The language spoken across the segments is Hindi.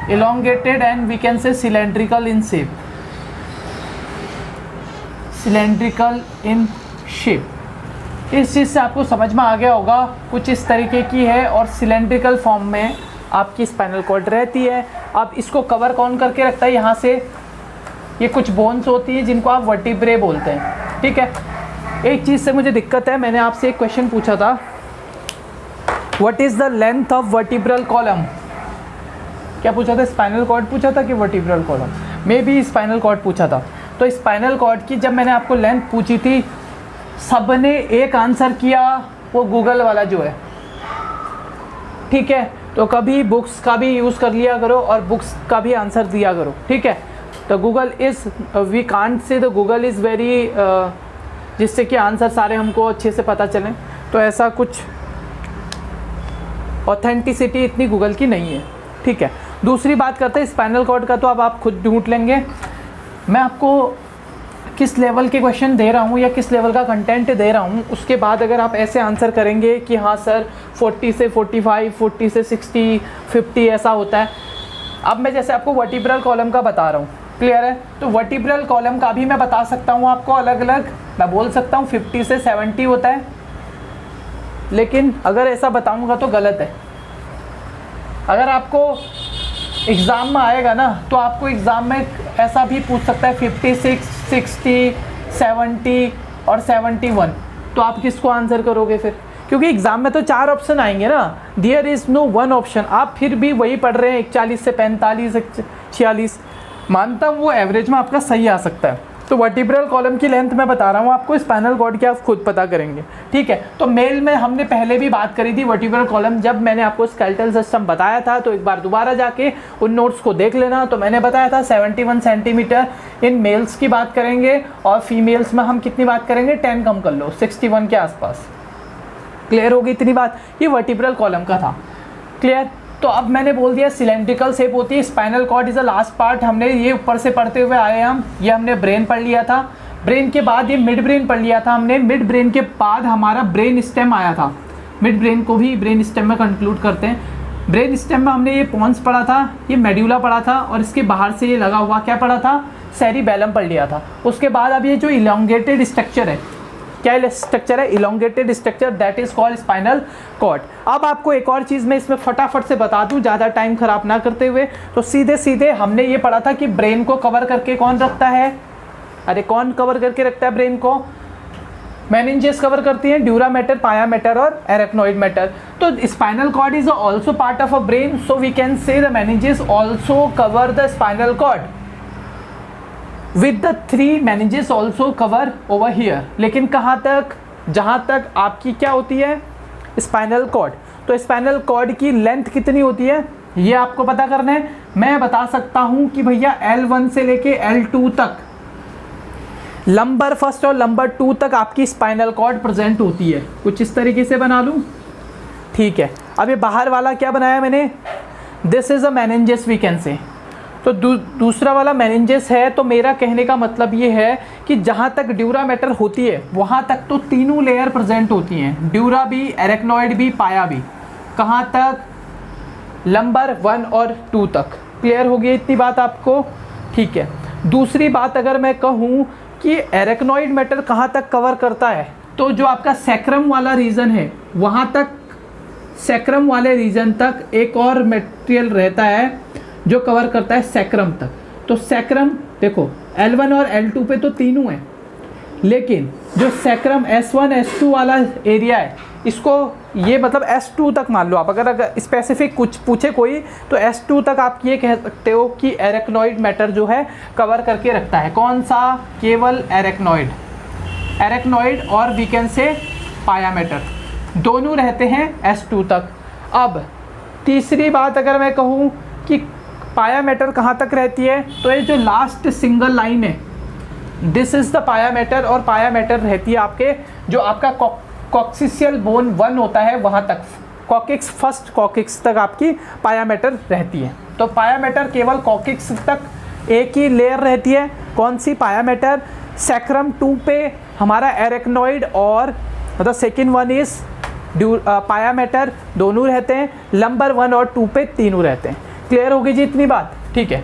elongated and we can say cylindrical in shape, cylindrical in shape। इस चीज़ से आपको समझ में आ गया होगा, कुछ इस तरीके की है और सिलेंड्रिकल फॉर्म में आपकी स्पाइनल कॉर्ड रहती है। अब इसको कवर कौन करके रखता है, यहाँ से ये कुछ बोन्स होती हैं जिनको आप वर्टिब्रे बोलते हैं, ठीक है। एक चीज़ से मुझे दिक्कत है, मैंने आपसे एक क्वेश्चन पूछा था, what is the length of vertebral column. क्या पूछा था, स्पाइनल कॉर्ड पूछा था कि vertebral column, may be spinal cord पूछा था। तो स्पाइनल कॉर्ड की जब मैंने आपको लेंथ पूछी थी, सबने एक आंसर किया, वो गूगल वाला जो है, ठीक है। तो कभी बुक्स का भी यूज़ कर लिया करो और बुक्स का भी आंसर दिया करो, ठीक है। तो Google is, we can't say the Google is very, जिससे कि आंसर सारे हमको अच्छे से पता चलें। तो ऐसा कुछ ऑथेंटिसिटी इतनी गूगल की नहीं है, ठीक है। दूसरी बात करते हैं स्पाइनल कॉर्ड का, तो अब आप खुद ढूंढ लेंगे मैं आपको किस लेवल के क्वेश्चन दे रहा हूँ या किस लेवल का कंटेंट दे रहा हूँ। उसके बाद अगर आप ऐसे आंसर करेंगे कि हाँ सर 40 से 45, 40 से 60, 50 ऐसा होता है। अब मैं जैसे आपको वर्टिब्रल कॉलम का बता रहा हूँ, क्लियर है। तो वर्टिब्रल कॉलम का भी मैं बता सकता हूँ आपको अलग अलग, मैं बोल सकता हूँ 50 से 70 होता है, लेकिन अगर ऐसा बताऊँगा तो गलत है। अगर आपको एग्ज़ाम में आएगा ना, तो आपको एग्ज़ाम में ऐसा भी पूछ सकता है 56, 60, 70 और 71। तो आप किसको आंसर करोगे फिर, क्योंकि एग्ज़ाम में तो 4 ऑप्शन आएंगे ना, देयर इज़ नो 1 ऑप्शन। आप फिर भी वही पढ़ रहे हैं 41 से 45, 46, मानता हूँ वो एवरेज में आपका सही आ सकता है। तो वर्टिब्रल कॉलम की लेंथ मैं बता रहा हूँ आपको, स्पाइनल कॉर्ड की आप खुद पता करेंगे, ठीक है। तो मेल में हमने पहले भी बात करी थी वर्टिब्रल कॉलम, जब मैंने आपको स्केलेटल सिस्टम बताया था, तो एक बार दोबारा जाके उन नोट्स को देख लेना। तो मैंने बताया था 71 सेंटीमीटर इन मेल्स की बात करेंगे, और फीमेल्स में हम कितनी बात करेंगे, 10 कम कर लो, 61 के आसपास। क्लियर होगी इतनी बात, ये वर्टिब्रल कॉलम का था, क्लियर। तो अब मैंने बोल दिया सिलेंड्रिकल शेप होती है, spinal cord is the last part. हमने ये ऊपर से पढ़ते हुए आए हम, ये हमने ब्रेन पढ़ लिया था, ब्रेन के बाद ये मिड ब्रेन पढ़ लिया था हमने, मिड ब्रेन के बाद हमारा ब्रेन स्टेम आया था। मिड ब्रेन को भी ब्रेन स्टेम में कंक्लूड करते हैं। ब्रेन स्टेम में हमने ये पोन्स पढ़ा था, ये मेड्यूला पढ़ा था, और इसके बाहर से ये लगा हुआ क्या पढ़ा था, सेरिबेलम पढ़ लिया था। उसके बाद अब ये जो इलोंगेटेड स्ट्रक्चर है, क्या स्ट्रक्चर है, elongated structure, that is called spinal cord. अब आपको एक और चीज़ मैं इसमें फटाफट से बता दूं, ज़्यादा टाइम खराब ना करते हुए। तो सीधे सीधे हमने ये पढ़ा था कि ब्रेन को कवर करके कौन रखता है, अरे कौन कवर करके रखता है ब्रेन को, मेनिंजेस कवर करती हैं, ड्यूरा मैटर, पाया मैटर और एरेक्नोइड मैटर। तो spinal cord is also part of a brain, so we can say the meninges also cover the spinal cord with the 3 meninges also cover over here। लेकिन कहाँ तक, जहाँ तक आपकी क्या होती है, स्पाइनल कॉर्ड। तो स्पाइनल कॉर्ड की लेंथ कितनी होती है ये आपको पता करना है। मैं बता सकता हूँ कि भैया L1 से लेके L2 तक, लंबर फर्स्ट और लंबर 2 तक आपकी स्पाइनल कॉर्ड प्रेजेंट होती है। कुछ इस तरीके से बना लूँ, ठीक है। अब ये बाहर वाला क्या बनाया मैंने, this is a meninges we can say. तो दूसरा वाला मेनिंजेस है। तो मेरा कहने का मतलब ये है कि जहाँ तक ड्यूरा मैटर होती है वहाँ तक तो तीनों लेयर प्रेजेंट होती हैं, ड्यूरा भी, एरेक्नॉइड भी, पाया भी। कहाँ तक, लंबर 1 और 2 तक। क्लियर हो गई इतनी बात आपको, ठीक है। दूसरी बात अगर मैं कहूँ कि एरेक्नॉइड मैटर कहाँ तक कवर करता है, तो जो आपका सैक्रम वाला रीजन है वहाँ तक, सैक्रम वाले रीजन तक एक और मटेरियल रहता है जो कवर करता है सैक्रम तक। तो सैक्रम देखो L1 और L2 पे तो तीनों हैं, लेकिन जो सैक्रम S1 S2 वाला एरिया है, इसको ये मतलब S2 तक मान लो आप। अगर स्पेसिफिक कुछ पूछे कोई तो S2 तक आप ये कह सकते हो कि एरेक्नॉइड मैटर जो है कवर करके रखता है। कौन सा, केवल एरेक्नॉइड, एरेक्नॉइड और वी कैन से पाया मैटर, दोनों रहते हैं S2 तक। अब तीसरी बात अगर मैं कहूँ कि पाया मैटर कहाँ तक रहती है, तो ये जो लास्ट सिंगल लाइन है, दिस इज़ द पाया मैटर, और पाया मैटर रहती है आपके जो आपका कॉक्सिशियल बोन 1 होता है वहाँ तक, कॉकिक्स, फर्स्ट कॉकिक्स तक आपकी पाया मैटर रहती है। तो पाया मैटर केवल कॉकिक्स तक एक ही लेयर रहती है। कौन सी, पाया मैटर। सैक्रम 2 पे हमारा एरेक्नॉइड और मतलब सेकेंड वन इज पाया मैटर, दोनों रहते हैं। लंबर 1 और 2 पे तीनों रहते हैं। क्लियर होगी जी इतनी बात, ठीक है।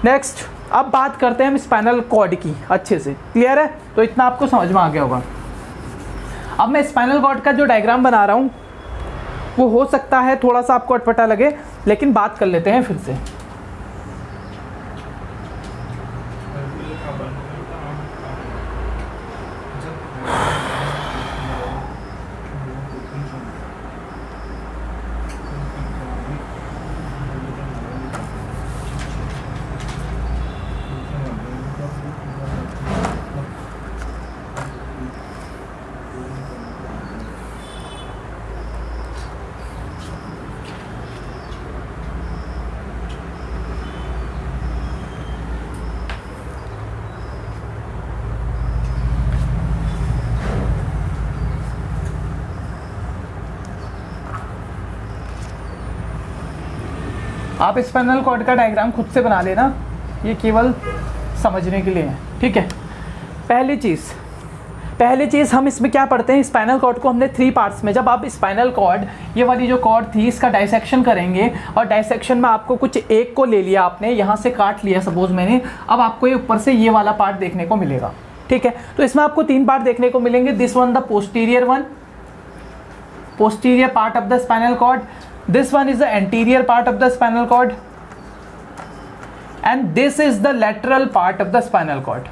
नेक्स्ट अब बात करते हैं हम स्पाइनल कॉर्ड की अच्छे से, क्लियर है, तो इतना आपको समझ में आ गया होगा। अब मैं स्पाइनल कॉर्ड का जो डायग्राम बना रहा हूँ वो हो सकता है थोड़ा सा आपको अटपटा लगे, लेकिन बात कर लेते हैं फिर से। आप स्पाइनल कॉर्ड का डायग्राम खुद से बना लेना, ये केवल समझने के लिए है, ठीक है। पहली चीज़ हम इसमें क्या पढ़ते हैं, स्पाइनल कॉर्ड को हमने 3 पार्ट्स में, जब आप स्पाइनल कॉर्ड ये वाली जो कॉर्ड थी इसका डाइसेक्शन करेंगे, और डाइसेक्शन में आपको कुछ एक को ले लिया आपने, यहाँ से काट लिया सपोज मैंने, अब आपको ये ऊपर से ये वाला पार्ट देखने को मिलेगा, ठीक है। तो इसमें आपको 3 पार्ट देखने को मिलेंगे, this one the posterior part of the spinal cord, this one is the anterior part of the spinal cord and this is the lateral part of the spinal cord.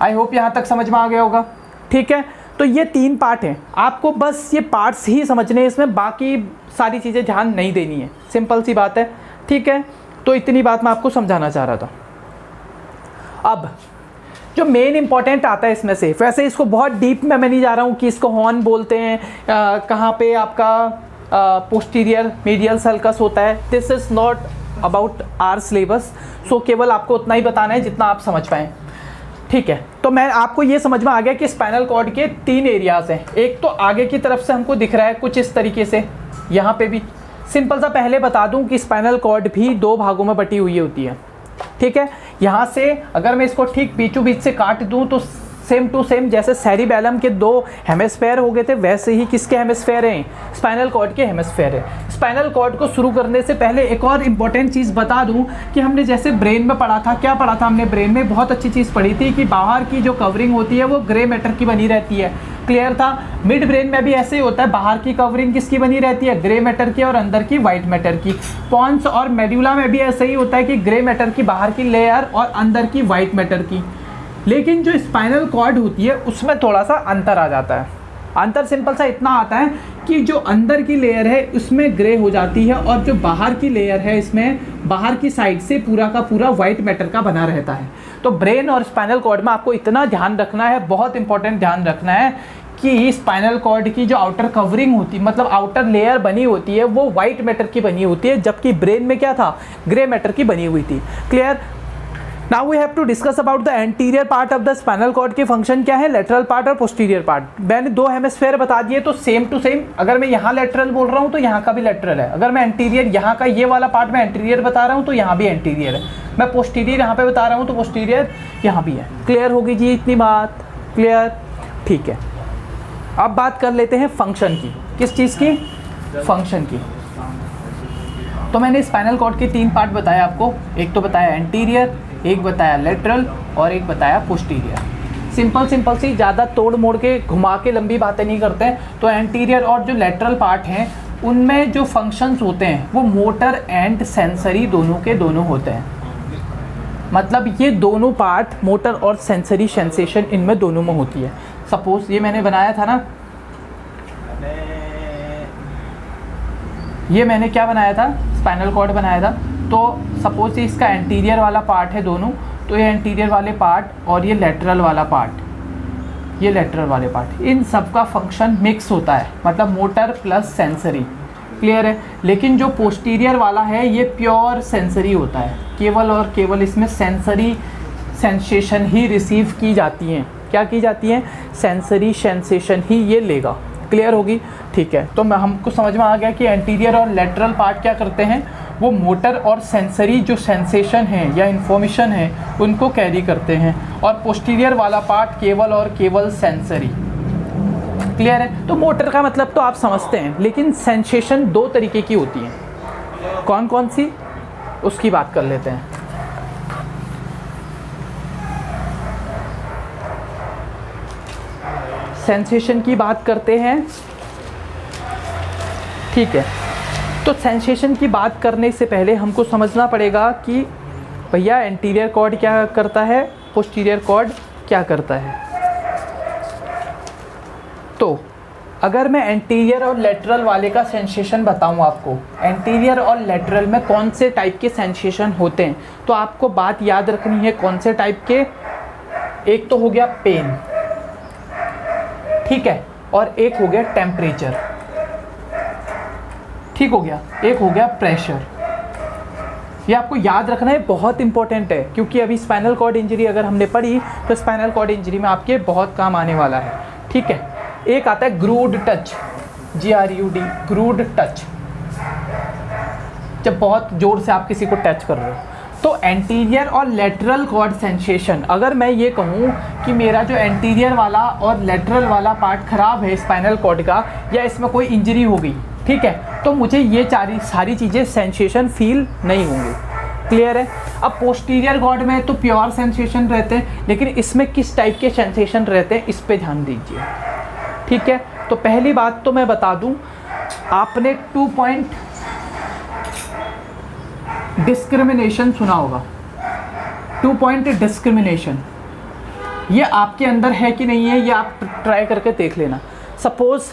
I hope यहाँ तक समझ में आ गया होगा, ठीक है। तो ये 3 पार्ट हैं, आपको बस ये पार्ट्स ही समझने हैं, इसमें बाकी सारी चीज़ें ध्यान नहीं देनी है, सिंपल सी बात है, ठीक है। तो इतनी बात मैं आपको समझाना चाह रहा था। अब जो मेन इंपॉर्टेंट आता है इसमें से, वैसे इसको बहुत डीप में मैं नहीं जा रहा हूँ कि इसको हॉर्न बोलते हैं, कहाँ पे आपका पोस्टीरियर मीडियल सल्कस होता है, this is not about our syllabus, so केवल आपको उतना ही बताना है जितना आप समझ पाएँ, ठीक है। तो मैं आपको ये समझ में आ गया कि स्पाइनल कॉर्ड के 3 एरियाज़ हैं। एक तो आगे की तरफ से हमको दिख रहा है कुछ इस तरीके से, यहाँ पे भी सिंपल सा पहले बता दूँ कि स्पाइनल कॉर्ड भी 2 भागों में बटी हुई होती है, ठीक है। यहाँ से अगर मैं इसको ठीक बीचों बीच से काट दूँ तो सेम टू सेम जैसे सेरिबेलम के 2 हेमिस्फेयर हो गए थे, वैसे ही किसके हेमिस्फेयर हैं, स्पाइनल कॉर्ड के हेमिस्फेयर है। स्पाइनल कॉर्ड को शुरू करने से पहले एक और इम्पॉर्टेंट चीज़ बता दूं कि हमने जैसे ब्रेन में पढ़ा था, क्या पढ़ा था हमने ब्रेन में, बहुत अच्छी चीज़ पढ़ी थी कि बाहर की जो कवरिंग होती है वो ग्रे मैटर की बनी रहती है, क्लियर था। मिड ब्रेन में भी ऐसे ही होता है, बाहर की कवरिंग किसकी बनी रहती है, ग्रे मैटर की, और अंदर की वाइट मैटर की। पॉन्स और मेड्यूला में भी ऐसे ही होता है कि ग्रे मैटर की बाहर की लेयर और अंदर की वाइट मैटर की। लेकिन जो स्पाइनल कॉर्ड होती है उसमें थोड़ा सा अंतर आ जाता है। अंतर सिंपल सा इतना आता है कि जो अंदर की लेयर है उसमें ग्रे हो जाती है, और जो बाहर की लेयर है इसमें बाहर की साइड से पूरा का पूरा वाइट मैटर का बना रहता है। तो ब्रेन और स्पाइनल कॉर्ड में आपको इतना ध्यान रखना है, बहुत इंपॉर्टेंट ध्यान रखना है कि स्पाइनल कॉर्ड की जो आउटर कवरिंग होती है, मतलब आउटर लेयर बनी होती है, वो वाइट मैटर की बनी होती है, जबकि ब्रेन में क्या था, ग्रे मैटर की बनी हुई थी, clear. Now we have to discuss about the anterior part of the spinal cord के फंक्शन क्या है, लेटरल पार्ट और पोस्टीरियर पार्ट। मैंने 2 हेमिस्फेयर बता दिए, तो सेम टू सेम अगर मैं यहाँ लेटरल बोल रहा हूँ तो यहाँ का भी लेटरल है, अगर मैं एंटीरियर यहाँ का ये वाला पार्ट मैं एंटीरियर बता रहा हूँ तो यहाँ भी एंटीरियर है, मैं पोस्टीरियर यहाँ पे बता रहा हूँ तो पोस्टीरियर यहाँ भी है। क्लियर होगी जी इतनी बात, क्लियर, ठीक है। अब बात कर लेते हैं फंक्शन की, किस चीज़ की, फंक्शन की। तो मैंने स्पाइनल कॉर्ड के 3 पार्ट बताया आपको, एक तो बताया एंटीरियर, एक बताया लेटरल और एक बताया पोस्टीरियर। सिंपल सी, ज़्यादा तोड़ मोड़ के घुमा के लंबी बातें नहीं करते हैं। तो एंटीरियर और जो लेटरल पार्ट हैं उनमें जो फंक्शंस होते हैं वो मोटर एंड सेंसरी दोनों के दोनों होते हैं, मतलब ये दोनों पार्ट मोटर और सेंसरी सेंसेशन इनमें दोनों में होती है। सपोज ये मैंने बनाया था ना, ये मैंने क्या बनाया था, स्पाइनल कॉर्ड बनाया था। तो सपोज इसका एंटीरियर वाला पार्ट है दोनों, तो ये एंटीरियर वाले पार्ट और ये लेटरल वाला पार्ट, ये लेटरल वाले पार्ट, इन सब का फंक्शन मिक्स होता है, मतलब मोटर प्लस सेंसरी, क्लियर है। लेकिन जो पोस्टीरियर वाला है ये प्योर सेंसरी होता है, केवल और केवल इसमें सेंसरी सेंसेशन ही रिसीव की जाती हैं। क्या की जाती हैं, सेंसरी सेंसेशन ही ये लेगा, क्लियर होगी, ठीक है। तो मैं हमको समझ में आ गया कि एंटीरियर और लेटरल पार्ट क्या करते हैं, वो मोटर और सेंसरी जो सेंसेशन है या इन्फॉर्मेशन है उनको कैरी करते हैं, और पोस्टीरियर वाला पार्ट केवल और केवल सेंसरी, क्लियर है। तो मोटर का मतलब तो आप समझते हैं, लेकिन सेंसेशन 2 तरीके की होती हैं, कौन कौन सी, उसकी बात कर लेते हैं। सेंसेशन की बात करते हैं, ठीक है। तो सेंसेशन की बात करने से पहले हमको समझना पड़ेगा कि भैया एंटीरियर कॉर्ड क्या करता है, पोस्टीरियर कॉर्ड क्या करता है। तो अगर मैं एंटीरियर और लेटरल वाले का सेंसेशन बताऊं आपको, एंटीरियर और लेटरल में कौन से टाइप के सेंसेशन होते हैं, तो आपको बात याद रखनी है कौन से टाइप के। एक तो हो गया पेन, ठीक है, और एक हो गया टेम्परेचर, ठीक हो गया, एक हो गया प्रेशर। ये आपको याद रखना है, बहुत इंपॉर्टेंट है, क्योंकि अभी स्पाइनल कॉर्ड इंजरी अगर हमने पढ़ी तो स्पाइनल कॉर्ड इंजरी में आपके बहुत काम आने वाला है, ठीक है। एक आता है ग्रूड टच, GRUD, ग्रूड टच, जब बहुत जोर से आप किसी को टच कर रहे हो। तो एंटीरियर और लेटरल कॉर्ड सेंसेशन, अगर मैं ये कहूँ कि मेरा जो एंटीरियर वाला और लेटरल वाला पार्ट ख़राब है स्पाइनल कॉर्ड का, या इसमें कोई इंजरी हो गई, ठीक है, तो मुझे ये सारी चीज़ें सेंसेशन फील नहीं होंगी। क्लियर है। अब पोस्टीरियर कॉर्ड में तो प्योर सेंसेशन रहते हैं, लेकिन इसमें किस टाइप के सेंसेशन रहते हैं इस पे ध्यान दीजिए, ठीक है। तो पहली बात तो मैं बता दूं, आपने 2 पॉइंट डिस्क्रिमिनेशन सुना होगा। 2 पॉइंट डिस्क्रिमिनेशन, ये आपके अंदर है कि नहीं है, ये आप ट्राई करके देख लेना। सपोज़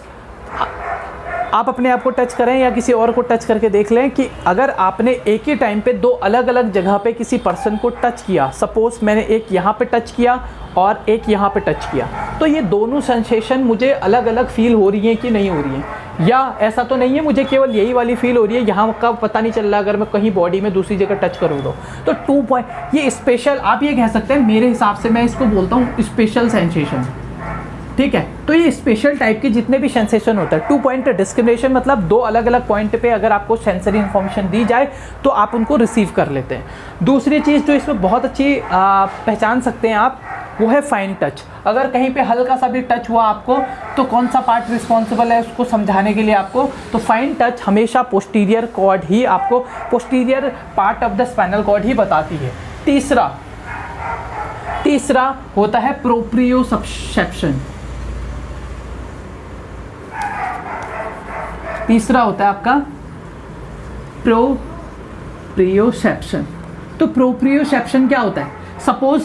आप अपने आप को टच करें या किसी और को टच करके देख लें कि अगर आपने एक ही टाइम पे 2 अलग अलग जगह पे किसी पर्सन को टच किया, सपोज़ मैंने एक यहाँ पे टच किया और एक यहाँ पे टच किया, तो ये दोनों सेंसेशन मुझे अलग अलग फील हो रही हैं कि नहीं हो रही हैं, या ऐसा तो नहीं है मुझे केवल यही वाली फील हो रही है, यहाँ का पता नहीं चल रहा अगर मैं कहीं बॉडी में दूसरी जगह टच करूँ तो 2 पॉइंट, ये स्पेशल आप ये कह सकते हैं, मेरे हिसाब से मैं इसको बोलता हूँ स्पेशल सेंसेशन, ठीक है। तो ये स्पेशल टाइप के जितने भी सेंसेशन होता है, 2 पॉइंट डिस्क्रिमिनेशन मतलब 2 अलग अलग पॉइंट पे अगर आपको सेंसरी इन्फॉर्मेशन दी जाए तो आप उनको रिसीव कर लेते हैं। दूसरी चीज़ जो इसमें बहुत अच्छी पहचान सकते हैं आप, वो है फाइन टच। अगर कहीं पे हल्का सा भी टच हुआ आपको, तो कौन सा पार्ट रिस्पॉन्सिबल है उसको समझाने के लिए आपको, तो फाइन टच हमेशा पोस्टीरियर कॉर्ड ही आपको, posterior part of the spinal cord ही बताती है। तीसरा होता है प्रोप्रियोसेप्शन। तीसरा होता है आपका प्रोप्रियोसेप्शन। तो प्रोप्रियोसेप्शन क्या होता है, सपोज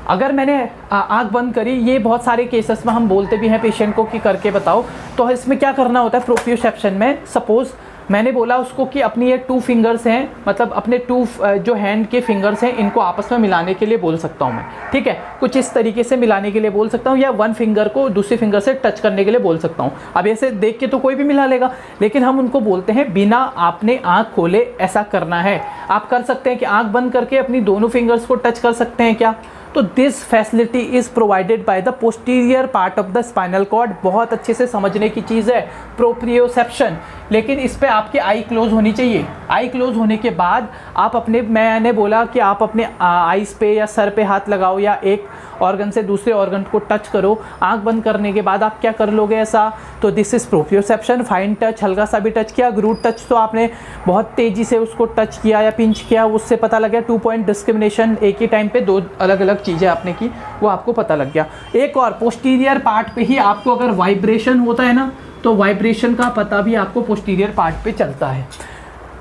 अगर मैंने आँख बंद करी, ये बहुत सारे केसेस में हम बोलते भी हैं पेशेंट को कि करके बताओ, तो इसमें क्या करना होता है प्रोप्रियोसेप्शन में, सपोज मैंने बोला उसको कि अपनी ये 2 फिंगर्स हैं, मतलब अपने 2 जो हैंड के फिंगर्स हैं इनको आपस में मिलाने के लिए बोल सकता हूँ मैं, ठीक है, कुछ इस तरीके से मिलाने के लिए बोल सकता हूँ, या 1 फिंगर को दूसरी फिंगर से टच करने के लिए बोल सकता हूँ। अब ऐसे देख के तो कोई भी मिला लेगा, लेकिन हम उनको बोलते हैं बिना आपने आँख खोले ऐसा करना है। आप कर सकते हैं कि आँख बंद करके अपनी दोनों फिंगर्स को टच कर सकते हैं क्या, तो this facility is provided by the posterior part of the spinal cord. बहुत अच्छे से समझने की चीज़ है प्रोप्रियोसेप्शन, लेकिन इस पे आपकी आई क्लोज होनी चाहिए। आई क्लोज होने के बाद आप अपने, मैंने बोला कि आप अपने आईज पे या सर पे हाथ लगाओ या एक ऑर्गन से दूसरे ऑर्गन को टच करो। आंख बंद करने के बाद आप क्या कर लोगे ऐसा, तो this is proprioception. Fine touch, हल्का सा भी टच किया। ग्रूड टच तो आपने बहुत तेज़ी से उसको टच किया या पिंच किया, उससे पता लग गया। 2 पॉइंट डिस्क्रिमिनेशन, एक ही टाइम पे 2 अलग अलग चीज़ें आपने की, वो आपको पता लग गया। एक और, पोस्टीरियर पार्ट पे ही आपको अगर वाइब्रेशन होता है ना, तो वाइब्रेशन का पता भी आपको पोस्टीरियर पार्ट पे चलता है।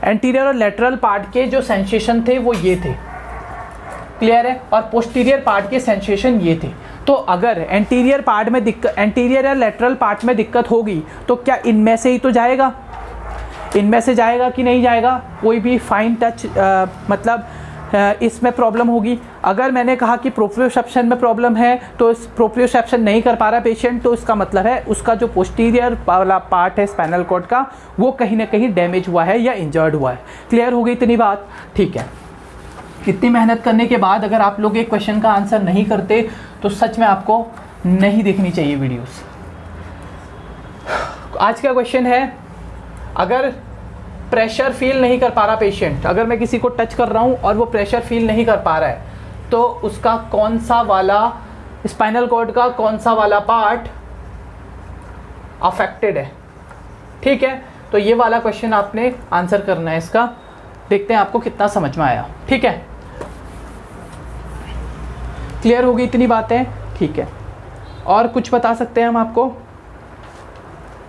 एंटीरियर और लेटरल पार्ट के जो सेंसेशन थे वो ये थे, क्लियर है, और पोस्टीरियर पार्ट के सेंसेशन ये थे। तो अगर एंटीरियर पार्ट में दिक्कत, एंटीरियर या लेटरल पार्ट में दिक्कत होगी, तो क्या इनमें से ही तो जाएगा, इनमें से जाएगा कि नहीं जाएगा, कोई भी फाइन टच मतलब इसमें प्रॉब्लम होगी। अगर मैंने कहा कि प्रोप्रियोसेप्शन में प्रॉब्लम है, तो इस प्रोप्रियोसेप्शन नहीं कर पा रहा पेशेंट, तो इसका मतलब है उसका जो पोस्टीरियर वाला पार्ट है स्पाइनल कॉर्ड का, वो कहीं ना कहीं डैमेज हुआ है या इंजर्ड हुआ है। क्लियर हो गई इतनी बात, ठीक है। इतनी मेहनत करने के बाद अगर आप लोग एक क्वेश्चन का आंसर नहीं करते, तो सच में आपको नहीं देखनी चाहिए वीडियोस। आज का क्वेश्चन है, अगर प्रेशर फील नहीं कर पा रहा पेशेंट, अगर मैं किसी को टच कर रहा हूँ और वो प्रेशर फील नहीं कर पा रहा है, तो उसका कौन सा वाला स्पाइनल कॉर्ड का कौन सा वाला पार्ट अफेक्टेड है, ठीक है। तो ये वाला क्वेश्चन आपने आंसर करना है इसका। देखते हैं आपको कितना समझ में आया। ठीक है, क्लियर होगी इतनी बातें? ठीक है, और कुछ बता सकते हैं हम आपको?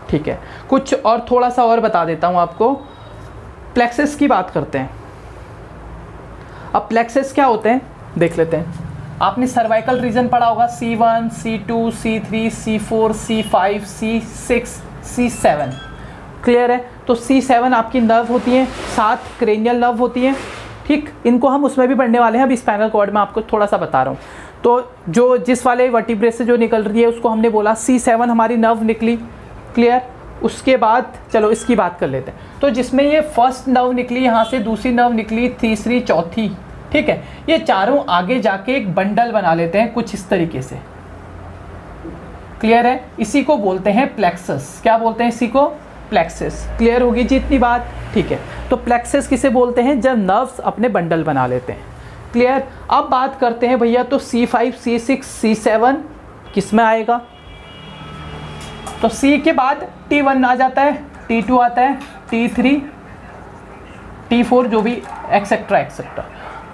ठीक है, कुछ और थोड़ा सा और बता देता हूँ आपको। प्लेक्सेस की बात करते हैं। अब प्लेक्सेस क्या होते हैं देख लेते हैं। आपने सर्वाइकल रीजन पढ़ा होगा, C1, C2, C3, C4, C5, C6, C7। Clear है? तो C7 आपकी नर्व होती हैं, 7 क्रेनियल नर्व होती हैं। ठीक, इनको हम उसमें भी पढ़ने वाले हैं, अभी स्पाइनल कॉर्ड में आपको थोड़ा सा बता रहा हूँ। तो जो जिस वाले वर्टिब्रे से जो निकल रही है उसको हमने बोला C7 हमारी नर्व निकली। क्लियर? उसके बाद चलो इसकी बात कर लेते हैं। तो जिसमें ये फर्स्ट नर्व निकली, यहाँ से दूसरी नर्व निकली, तीसरी, चौथी, ठीक है, ये चारों आगे जाके एक बंडल बना लेते हैं कुछ इस तरीके से। क्लियर है? इसी को बोलते हैं प्लेक्सस। क्या बोलते हैं इसी को? प्लेक्सस। क्लियर होगी जी इतनी बात? ठीक है, तो प्लेक्सस किसे बोलते हैं? जब नर्व्स अपने बंडल बना लेते हैं। क्लियर? अब बात करते हैं भैया, तो C5, C6, C7 किस में आएगा? तो C के बाद T1 आ जाता है, T2 आता है, T3, T4 जो भी एक्सेट्रा एक्सेट्रा।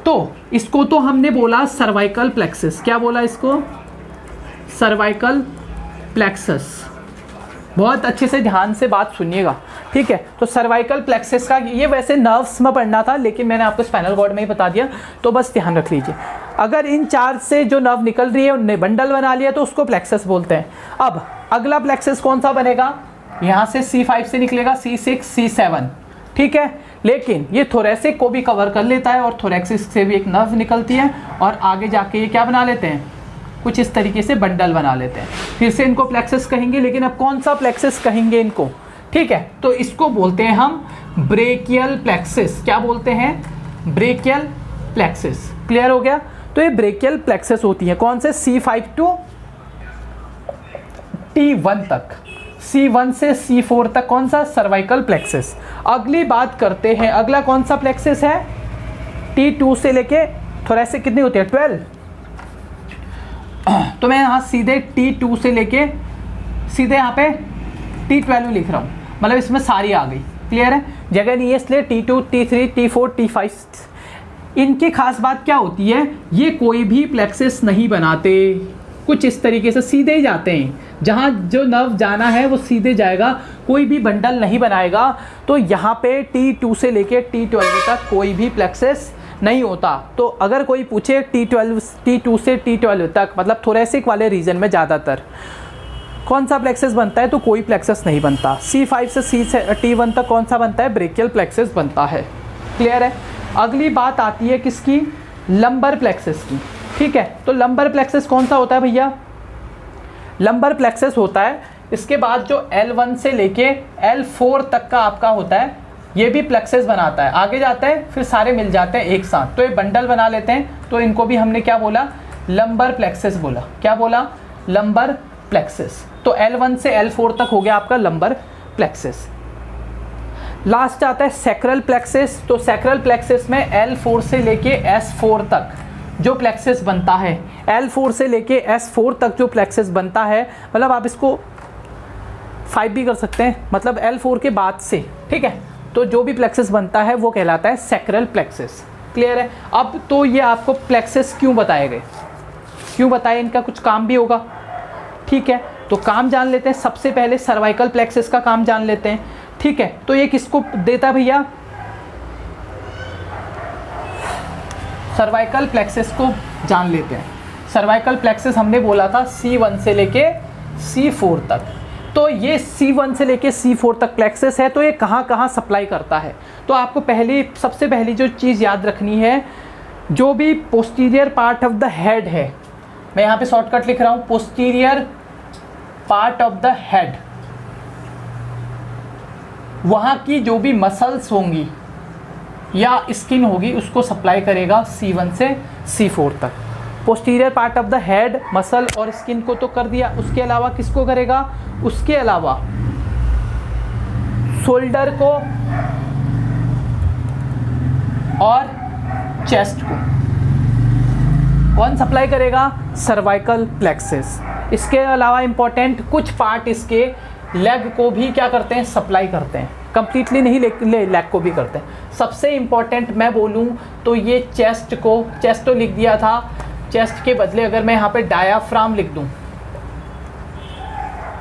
तो इसको तो हमने बोला सर्वाइकल प्लेक्सस। क्या बोला इसको? Cervical plexus. बहुत अच्छे से ध्यान से बात सुनिएगा। ठीक है, तो सर्वाइकल प्लेक्सस का ये वैसे नर्व्स में पढ़ना था, लेकिन मैंने आपको स्पाइनल कॉर्ड में ही बता दिया, तो बस ध्यान रख लीजिए। अगर इन चार से जो नर्व निकल रही है उनने बंडल बना लिया तो उसको प्लेक्सस बोलते हैं। अब अगला प्लेक्सस कौन सा बनेगा? यहाँ से C5 से निकलेगा C6, C7। ठीक है, लेकिन ये थोरेसिक को भी कवर कर लेता है और थोरेक्सिस से भी एक नर्व निकलती है और आगे जाके ये क्या बना लेते हैं? कुछ इस तरीके से बंडल बना लेते हैं। फिर से इनको प्लेक्सस कहेंगे, लेकिन अब कौन सा प्लेक्सस कहेंगे इनको? ठीक है, तो इसको बोलते हैं हम ब्रेकियल प्लेक्सस। क्या बोलते हैं? Brachial plexus. क्लियर हो गया? तो ये ब्रेकियल प्लेक्सस होती है कौन से? C5 टू T1 तक, C1 से C4 तक कौन सा? Cervical plexus. अगली बात करते हैं, अगला कौन सा प्लेक्सस है? T2 से लेके थोरेसिक कितनी होती है? 12। तो मैं यहाँ सीधे T2 से लेके सीधे यहाँ पे T12 लिख रहा हूँ, मतलब इसमें सारी आ गई। क्लियर है? जगह नहीं है इसलिए T2, T3, T4, T5। इनकी खास बात क्या होती है? ये कोई भी प्लेक्सस नहीं बनाते, कुछ इस तरीके से सीधे ही जाते हैं। जहाँ जो नर्व जाना है वो सीधे जाएगा, कोई भी बंडल नहीं बनाएगा। तो यहाँ पे T2 से लेके T12 तक कोई भी प्लेक्सस नहीं होता। तो अगर कोई पूछे T2 से T12 तक, मतलब थोरेसिक वाले रीजन में ज़्यादातर कौन सा प्लेक्सस बनता है? तो कोई प्लेक्सस नहीं बनता। C5 से T1 तक कौन सा बनता है? ब्रेकियल प्लेक्सस बनता है। क्लियर है? अगली बात आती है किसकी? लंबर प्लेक्सस की। ठीक है, तो लंबर प्लेक्सस कौन सा होता है भैया? लंबर प्लेक्सस होता है इसके बाद जो L1 से लेके L4 तक का आपका होता है, ये भी प्लेक्सस बनाता है। आगे जाता है फिर सारे मिल जाते हैं एक साथ, तो ये बंडल बना लेते हैं। तो इनको भी हमने क्या बोला? लंबर प्लेक्सस बोला। क्या बोला? Lumbar plexus. तो L1 से L4 तक हो गया आपका लंबर प्लेक्सस। लास्ट आता है सैक्रल प्लेक्सस। तो सैक्रल प्लेक्सस में L4 से लेके S4 तक जो प्लेक्सस बनता है, L4 से लेके S4 तक जो प्लेक्सस बनता है, मतलब आप इसको 5 भी कर सकते हैं, मतलब L4 के बाद से। ठीक है, तो जो भी प्लेक्सस बनता है वो कहलाता है सैक्रल प्लेक्सस। क्लियर है? अब तो ये आपको प्लेक्सस क्यों बताए गए, क्यों बताए, इनका कुछ काम भी होगा। ठीक है, तो काम जान लेते हैं। सबसे पहले सर्वाइकल प्लेक्सस का काम जान लेते हैं। ठीक है, तो ये किसको देता है भैया? सर्वाइकल प्लेक्सस को जान लेते हैं। सर्वाइकल प्लेक्सस हमने बोला था C1 से लेके C4 तक। तो ये C1 से लेके C4 तक प्लेक्सस है, तो ये कहाँ कहाँ सप्लाई करता है? तो आपको सबसे पहली जो चीज़ याद रखनी है, जो भी posterior part of the head है, मैं यहाँ पे शॉर्टकट लिख रहा हूँ, posterior part of the head, वहाँ की जो भी मसल्स होंगी या स्किन होगी उसको सप्लाई करेगा C1 से C4 तक। Posterior part of the head, muscle और स्किन को तो कर दिया, उसके अलावा किसको करेगा? उसके अलावा शोल्डर को और चेस्ट को कौन सप्लाई करेगा? Cervical plexus. इसके अलावा इंपॉर्टेंट कुछ पार्ट इसके लेग को भी क्या करते हैं? सप्लाई करते हैं। कंप्लीटली नहीं लैक को भी करते हैं। सबसे इम्पॉर्टेंट मैं बोलूँ तो ये चेस्ट तो लिख दिया था, चेस्ट के बदले अगर मैं यहाँ पे डायाफ्राम लिख दूँ,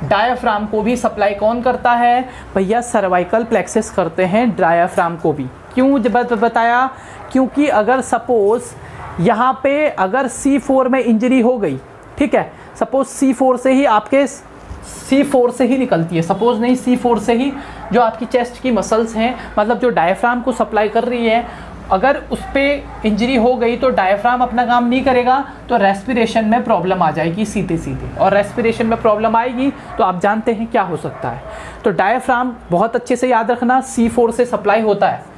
डायाफ्राम को भी सप्लाई कौन करता है भैया, सर्वाइकल प्लेक्सस करते हैं डायाफ्राम को भी। क्यों बताया, क्योंकि अगर सपोज यहाँ पे अगर C4 में इंजरी हो गई, ठीक है, सपोज C4 से ही आपके C4 से ही निकलती है, सपोज नहीं C4 से ही जो आपकी चेस्ट की मसल्स हैं, मतलब जो डायफ्राम को सप्लाई कर रही है, अगर उस पर इंजरी हो गई तो डायफ्राम अपना काम नहीं करेगा, तो रेस्पिरेशन में प्रॉब्लम आ जाएगी सीधे सीधे, और रेस्पिरेशन में प्रॉब्लम आएगी तो आप जानते हैं क्या हो सकता है। तो डायफ्राम बहुत अच्छे से याद रखना C4 से सप्लाई होता है।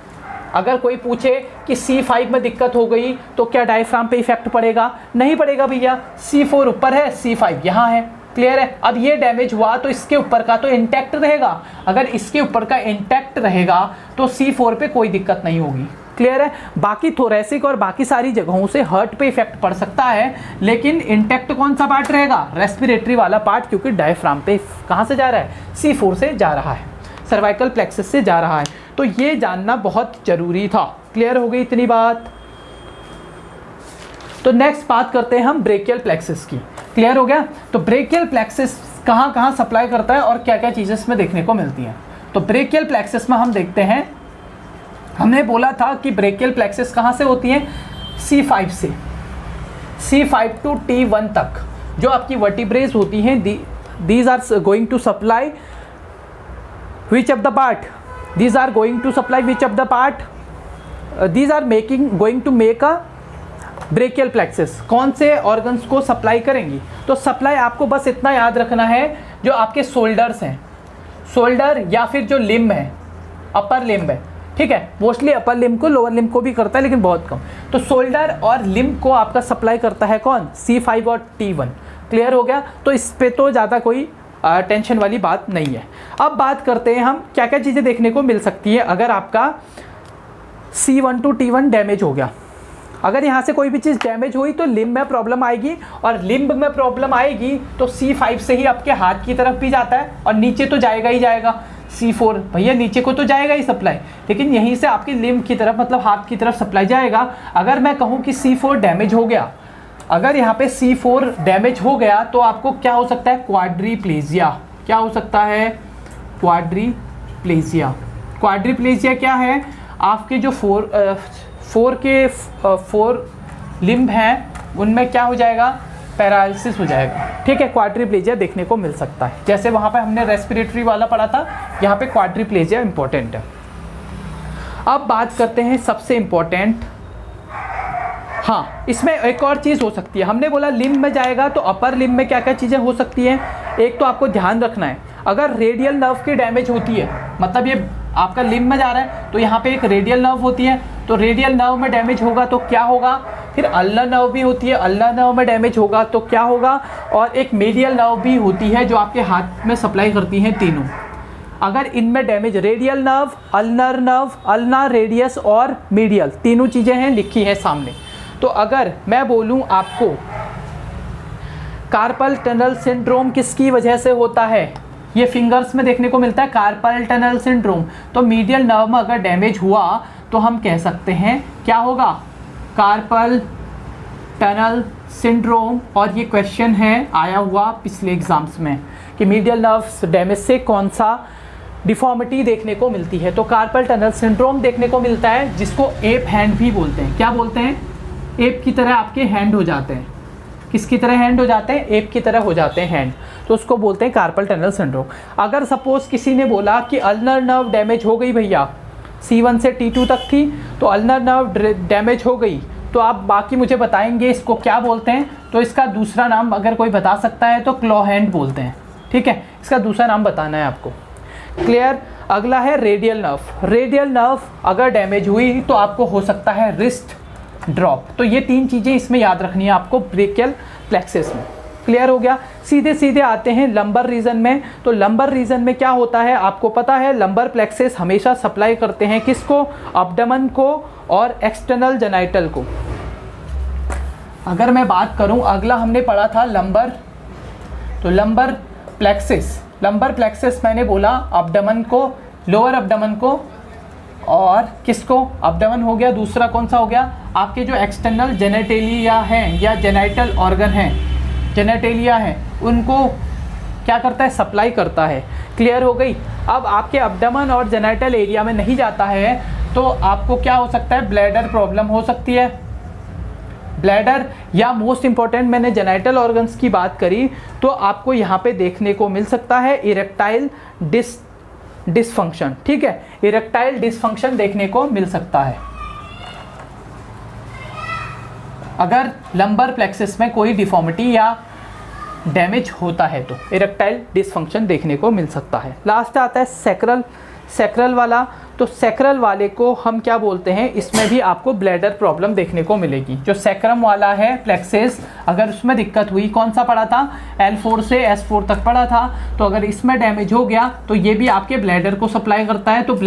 अगर कोई पूछे कि C5 में दिक्कत हो गई तो क्या डायफ्राम पे इफेक्ट पड़ेगा, नहीं पड़ेगा भैया, C4 ऊपर है, C5 यहाँ है, क्लियर है। अब ये डैमेज हुआ तो इसके ऊपर का तो इंटैक्ट रहेगा, अगर इसके ऊपर का इंटैक्ट रहेगा तो C4 पे कोई दिक्कत नहीं होगी, क्लियर है। बाकी थोरेसिक और बाकी सारी जगहों से हर्ट पे इफेक्ट पड़ सकता है, लेकिन इंटैक्ट कौन सा पार्ट रहेगा, रेस्पिरेटरी वाला पार्ट, क्योंकि डायफ्राम पे कहाँ से जा रहा है, C4 से जा रहा है, सर्वाइकल प्लेक्सस से जा रहा है। तो ये जानना बहुत जरूरी था। क्लियर हो गई इतनी बात। तो नेक्स्ट बात करते हैं हम ब्रेकियल प्लेक्सस की। क्लियर हो गया। तो ब्रेकियल प्लेक्सस कहाँ कहाँ सप्लाई करता है और क्या क्या चीज़ें इसमें देखने को मिलती हैं। तो ब्रेकियल प्लेक्सस में हम देखते हैं, हमने बोला था कि ब्रेकियल प्लेक्सस कहाँ से होती है, C5 से, C5 टू T1 तक जो आपकी वर्टिब्रेज होती हैं, these are going to supply which of the part, these are going to supply which of the part, these are going to make a brachial plexus. कौन से ऑर्गन्स को सप्लाई करेंगी, तो सप्लाई आपको बस इतना याद रखना है, जो आपके शोल्डर्स हैं, शोल्डर या फिर जो लिम्ब है, अपर लिम्ब है, ठीक है, मोस्टली अपर लिम्ब को, लोअर लिम्ब को भी करता है लेकिन बहुत कम। तो शोल्डर और लिम्ब को आपका सप्लाई करता है कौन, C5 और T1। क्लियर हो गया। तो इस पे तो ज़्यादा कोई टेंशन वाली बात नहीं है। अब बात करते हैं हम क्या क्या चीज़ें देखने को मिल सकती है अगर आपका C1 टू T1 डैमेज हो गया। अगर यहाँ से कोई भी चीज़ डैमेज हुई तो लिम्ब में प्रॉब्लम आएगी, और लिम्ब में प्रॉब्लम आएगी तो C5 से ही आपके हाथ की तरफ भी जाता है, और नीचे तो जाएगा ही जाएगा। C4 भैया नीचे को तो जाएगा ही सप्लाई, लेकिन यहीं से आपकी लिम्ब की तरफ, मतलब हाथ की तरफ सप्लाई जाएगा। अगर मैं कहूँ कि C4 डैमेज हो गया, अगर यहाँ पे C4 डैमेज हो गया तो आपको क्या हो सकता है, क्वाड्रीप्लेजिया। क्या हो सकता है, क्वाड्रीप्लेजिया। क्वाड्रीप्लेजिया क्या है, आपके जो फोर लिम्ब हैं उनमें क्या हो जाएगा, पैरालिसिस हो जाएगा, ठीक है। क्वाड्रीप्लेजिया देखने को मिल सकता है, जैसे वहाँ पे हमने रेस्पिरेटरी वाला पढ़ा था, यहाँ पे क्वाड्रीप्लेजिया इंपॉर्टेंट है। अब बात करते हैं सबसे इम्पोर्टेंट, हाँ इसमें एक और चीज़ हो सकती है। हमने बोला लिम्ब में जाएगा तो अपर लिम्ब में क्या क्या चीज़ें हो सकती हैं। एक तो आपको ध्यान रखना है, अगर रेडियल नर्व की डैमेज होती है, मतलब ये आपका लिम्ब में जा रहा है तो यहाँ पे एक रेडियल नर्व होती है, तो रेडियल नर्व में डैमेज होगा तो क्या होगा। फिर अल्नर नर्व भी होती है, अल्नर नर्व में डैमेज होगा तो क्या होगा। और एक मीडियल नर्व भी होती है जो आपके हाथ में सप्लाई करती हैं तीनों। अगर इनमें damage, radial nerve, ulnar radius और मीडियल, तीनों चीज़ें हैं लिखी है सामने। तो अगर मैं बोलूं आपको कार्पल टनल सिंड्रोम किसकी वजह से होता है, ये फिंगर्स में देखने को मिलता है कार्पल टनल सिंड्रोम। तो मीडियल नर्व में अगर डैमेज हुआ तो हम कह सकते हैं क्या होगा, कार्पल टनल सिंड्रोम। और ये क्वेश्चन है आया हुआ पिछले एग्जाम्स में कि मीडियल नर्व डैमेज से कौन सा डिफॉर्मिटी देखने को मिलती है। तो कार्पल टनल सिंड्रोम देखने को मिलता है, जिसको एप हैंड भी बोलते हैं। क्या बोलते हैं, एप की तरह आपके हैंड हो जाते हैं। किसकी तरह हैंड हो जाते हैं, एप की तरह हो जाते हैं हैंड, तो उसको बोलते हैं कार्पल टनल सिंड्रोम। अगर सपोज किसी ने बोला कि अल्नर नर्व डैमेज हो गई भैया, C1 से T2 तक थी तो अल्नर नर्व डैमेज हो गई, तो आप बाकी मुझे बताएंगे इसको क्या बोलते हैं। तो इसका दूसरा नाम अगर कोई बता सकता है तो क्लॉ हैंड बोलते हैं, ठीक है। इसका दूसरा नाम बताना है आपको। क्लियर। अगला है रेडियल नर्व। रेडियल नर्व अगर डैमेज हुई तो आपको हो सकता है रिस्ट ड्रॉप। तो ये तीन चीज़ें इसमें याद रखनी है आपको ब्रेकियल प्लेक्सस में। क्लियर हो गया। सीधे सीधे आते हैं लंबर रीजन में। तो लंबर रीजन में क्या होता है आपको पता है, लंबर प्लेक्सस हमेशा सप्लाई करते हैं किसको, अब्डोमेन को और एक्सटर्नल जेनाइटल को। अगर मैं बात करूं, अगला हमने पढ़ा था लंबर, तो लंबर प्लेक्सस मैंने बोला अब्डोमेन को लोअर एब्डोमेन को और किसको, एब्डोमेन हो गया, दूसरा कौन सा हो गया, आपके जो एक्सटर्नल जेनेटेलिया हैं या जेनाइटल ऑर्गन हैं, जेनेटेलिया हैं, उनको क्या करता है, सप्लाई करता है। क्लियर हो गई। अब आपके एब्डोमेन और जेनाइटल एरिया में नहीं जाता है तो आपको क्या हो सकता है, ब्लैडर प्रॉब्लम हो सकती है। ब्लैडर या मोस्ट इंपॉर्टेंट मैंने जेनाइटल ऑर्गन्स की बात करी तो आपको यहाँ पे देखने को मिल सकता है इरेक्टाइल डिसफंक्शन। ठीक है, इरेक्टाइल डिसफंक्शन देखने को मिल सकता है अगर लंबर प्लेक्सस में कोई डिफॉर्मिटी या डैमेज होता है तो इरेक्टाइल डिसफंक्शन देखने को मिल सकता है। लास्ट आता है सैक्रल वाला। तो सैक्रल वाले को हम क्या बोलते हैं, इसमें भी आपको ब्लैडर प्रॉब्लम देखने को मिलेगी। जो सैक्रम वाला है प्लेक्सेस, अगर उसमें दिक्कत हुई, कौन सा पड़ा था, L4 से S4 तक पड़ा था, तो अगर इसमें डैमेज हो गया तो ये भी आपके ब्लैडर को सप्लाई करता है। तो